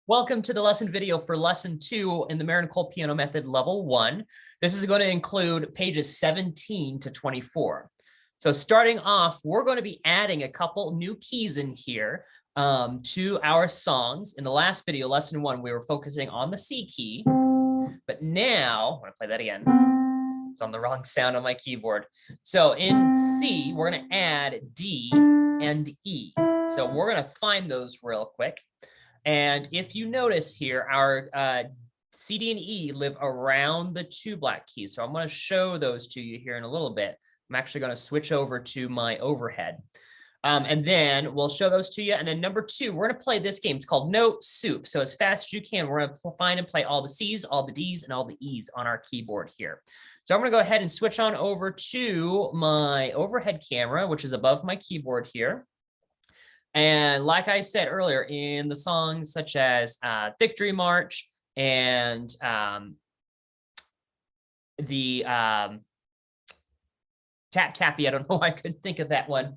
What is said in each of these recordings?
Welcome to the lesson video for lesson 2 in the Mayron Cole Piano Method Level 1. This is going to include pages 17 to 24. So starting off, we're going to be adding a couple new keys in here to our songs. In the last video, lesson 1, we were focusing on the C key, but now, I'm going to play that again. It's on the wrong sound on my keyboard. So in C, we're going to add D and E. So we're going to find those real quick. And if you notice here, our C, D, and E live around the two black keys. So I'm going to show those to you here in a little bit. I'm actually going to switch over to my overhead. And then we'll show those to you. And then number 2, we're going to play this game. It's called Note Soup. So as fast as you can, we're going to find and play all the C's, all the D's, and all the E's on our keyboard here. So I'm going to go ahead and switch on over to my overhead camera, which is above my keyboard here. And like I said earlier, in the songs such as Victory March and the Tap Tappy, I don't know why I couldn't think of that one.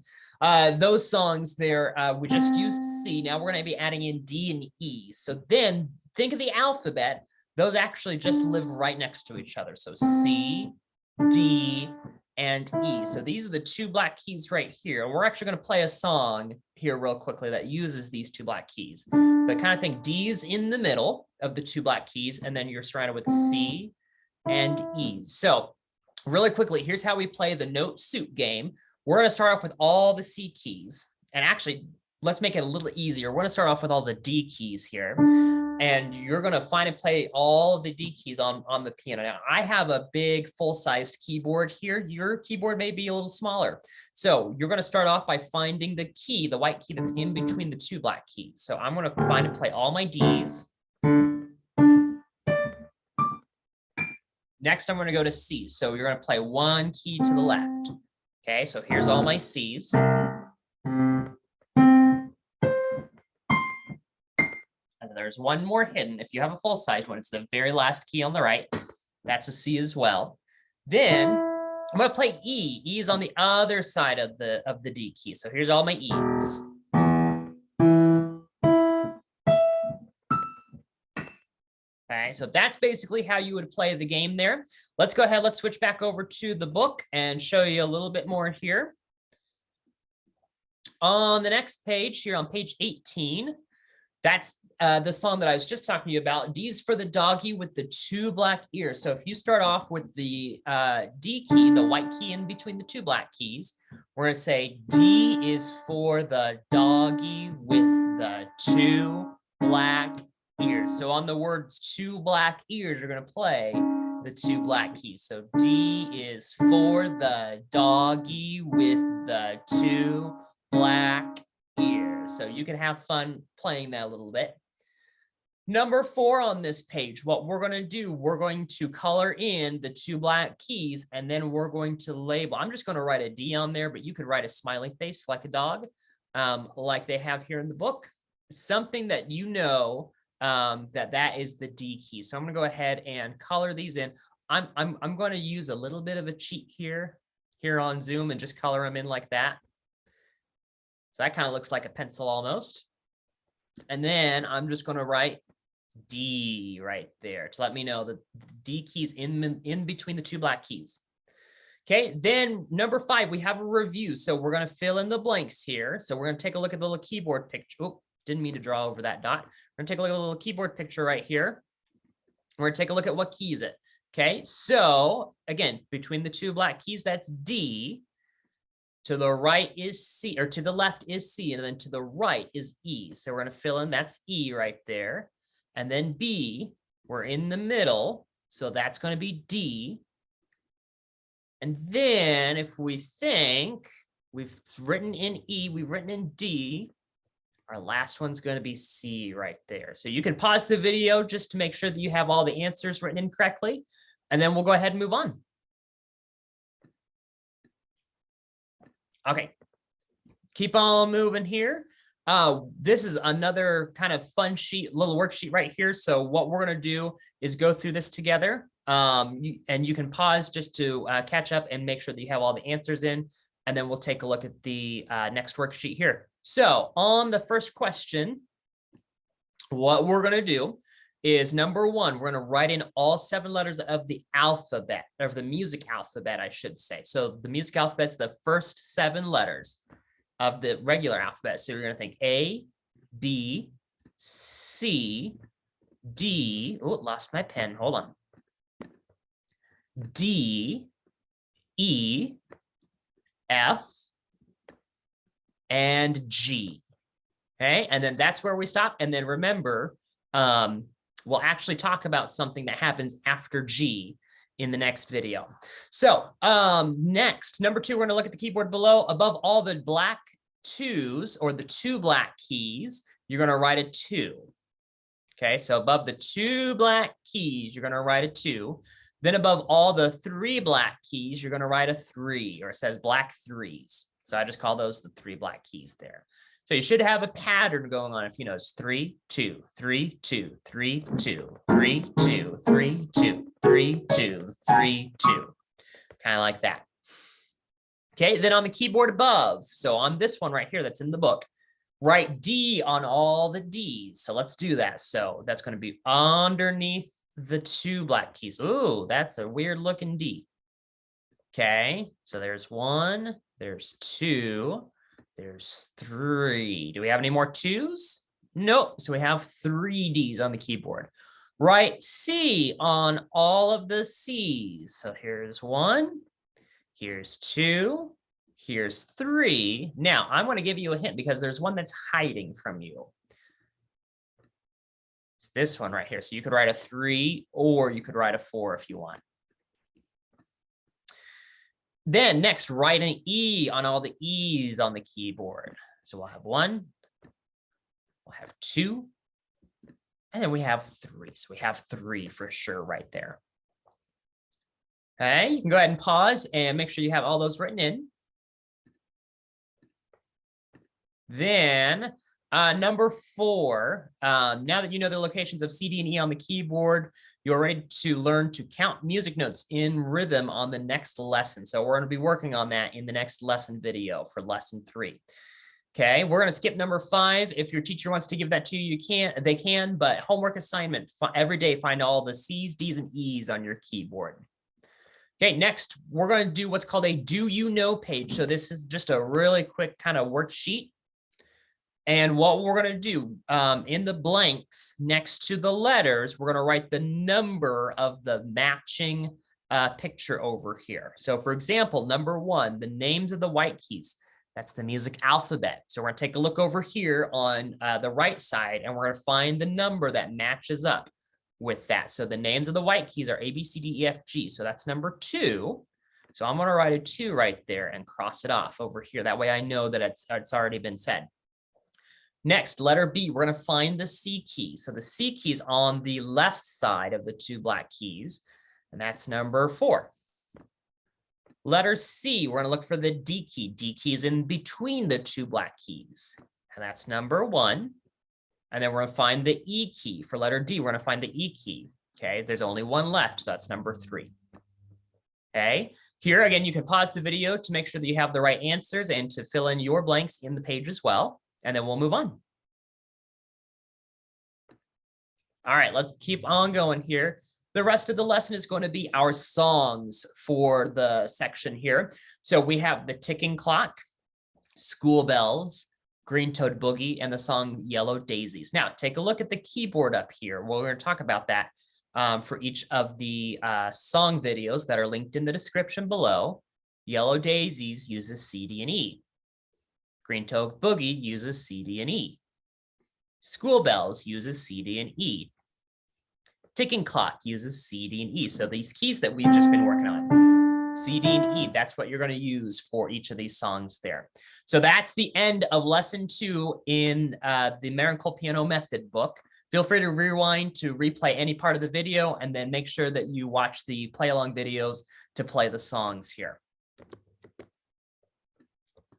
Those songs there, we just used C. Now we're going to be adding in D and E. So then think of the alphabet. Those actually just live right next to each other. So C, D, and E. So these are the two black keys right here. And we're actually going to play a song here real quickly that uses these two black keys. But kind of think D's in the middle of the two black keys, and then you're surrounded with C and E. So really quickly, here's how we play the Note Soup game. We're going to start off with all the C keys. And actually, let's make it a little easier. We're going to start off with all the D keys here. And you're going to find and play all of the D keys on the piano. Now, I have a big full-sized keyboard here. Your keyboard may be a little smaller. So you're going to start off by finding the key, the white key that's in between the two black keys. So I'm going to find and play all my Ds. Next, I'm going to go to C. So you're going to play one key to the left. Okay, so here's all my C's. There's one more hidden. If you have a full-size one, it's the very last key on the right. That's a C as well. Then I'm going to play E. E is on the other side of the D key. So here's all my E's. Okay, so that's basically how you would play the game there. Let's go ahead. Let's switch back over to the book and show you a little bit more here. On the next page here on page 18, that's the song that I was just talking to you about. D's for the doggy with the two black ears. So if you start off with the D key, the white key in between the two black keys, we're going to say D is for the doggy with the two black ears. So on the words two black ears, you're going to play the two black keys. So D is for the doggy with the two black ears. So you can have fun playing that a little bit. Number 4 on this page, what we're going to do, we're going to color in the two black keys, and then we're going to label. I'm just going to write a D on there, but you could write a smiley face like a dog, like they have here in the book. Something that you know that is the D key. So I'm going to go ahead and color these in. I'm going to use a little bit of a cheat here on Zoom and just color them in like that. So that kind of looks like a pencil almost. And then I'm just going to write D right there to let me know that the D key's in between the two black keys. Okay, then number 5, we have a review. So we're going to fill in the blanks here. So we're going to take a look at the little keyboard picture. Oh, didn't mean to draw over that dot. We're going to take a look at the little keyboard picture right here. We're going to take a look at what key is it. Okay, so again, between the two black keys, that's D. To the right is C, or to the left is C, and then to the right is E. So we're going to fill in, that's E right there. And then B, we're in the middle, so that's going to be D. And then if we think, we've written in E, we've written in D, our last one's going to be C right there. So you can pause the video just to make sure that you have all the answers written in correctly, and then we'll go ahead and move on. Okay, keep on moving here. This is another kind of fun sheet, little worksheet right here. So what we're going to do is go through this together. And you can pause just to catch up and make sure that you have all the answers in. And then we'll take a look at the next worksheet here. So on the first question, what we're going to do is number one, we're going to write in all 7 letters of the alphabet, of the music alphabet, I should say. So the music alphabet's the first 7 letters of the regular alphabet. So you're going to think A, B, C, D. Oh, lost my pen. Hold on. D, E, F, and G. Okay, and then that's where we stop. And then remember, we'll actually talk about something that happens after G in the next video. So next, number 2, we're going to look at the keyboard below. Above all the black 2s, or the 2 black keys, you're going to write a 2. Okay, so above the 2 black keys, you're going to write a 2. Then above all the 3 black keys, you're going to write a 3, or it says black 3s. So I just call those the 3 black keys there. So you should have a pattern going on if you notice 3, 2, 3, 2, 3, 2, 3, 2, 3, 2, 3, 2, 3, 2. Kind of like that. Okay, then on the keyboard above, so on this one right here that's in the book, write D on all the Ds. So let's do that. So that's going to be underneath the 2 black keys. Ooh, that's a weird looking D. Okay, so there's 1, there's 2, there's 3. Do we have any more 2s? Nope. So we have 3 Ds on the keyboard. Write C on all of the Cs. So here's 1, here's 2, here's 3. Now I'm going to give you a hint because there's one that's hiding from you. It's this one right here. So you could write a 3 or you could write a 4 if you want. Then next, write an E on all the E's on the keyboard. So we'll have 1, we'll have 2, and then we have 3. So we have 3 for sure right there. Okay, you can go ahead and pause and make sure you have all those written in. Then number 4, now that you know the locations of C, D, and E on the keyboard, you're ready to learn to count music notes in rhythm on the next lesson. So we're going to be working on that in the next lesson video for lesson 3. Okay, we're going to skip number 5. If your teacher wants to give that to you, they can, but homework assignment, every day find all the C's, D's, and E's on your keyboard. Okay, next, we're going to do what's called a do you know page. So this is just a really quick kind of worksheet. And what we're going to do in the blanks next to the letters, we're going to write the number of the matching picture over here. So for example, number 1, the names of the white keys. That's the music alphabet. So we're going to take a look over here on the right side, and we're going to find the number that matches up with that. So the names of the white keys are A, B, C, D, E, F, G. So that's number 2. So I'm going to write a 2 right there and cross it off over here. That way I know that it's already been said. Next, letter B, we're going to find the C key. So the C key is on the left side of the 2 black keys, and that's number 4. Letter C, we're going to look for the D key. D key is in between the 2 black keys, and that's number 1. And then we're going to find the E key. For letter D, we're going to find the E key. Okay, there's only 1 left, so that's number 3. Okay, here again, you can pause the video to make sure that you have the right answers and to fill in your blanks in the page as well. And then we'll move on. All right, let's keep on going here. The rest of the lesson is going to be our songs for the section here. So we have the ticking clock, school bells, green toed boogie, and the song Yellow Daisies. Now take a look at the keyboard up here. Well, we're going to talk about that for each of the song videos that are linked in the description below. Yellow Daisies uses C, D, and E. Green Toed Boogie uses C, D, and E. School Bells uses C, D, and E. Ticking Clock uses C, D, and E. So these keys that we've just been working on, C, D, and E, that's what you're going to use for each of these songs there. So that's the end of lesson 2 in the Mayron Cole Piano Method book. Feel free to rewind to replay any part of the video, and then make sure that you watch the play along videos to play the songs here.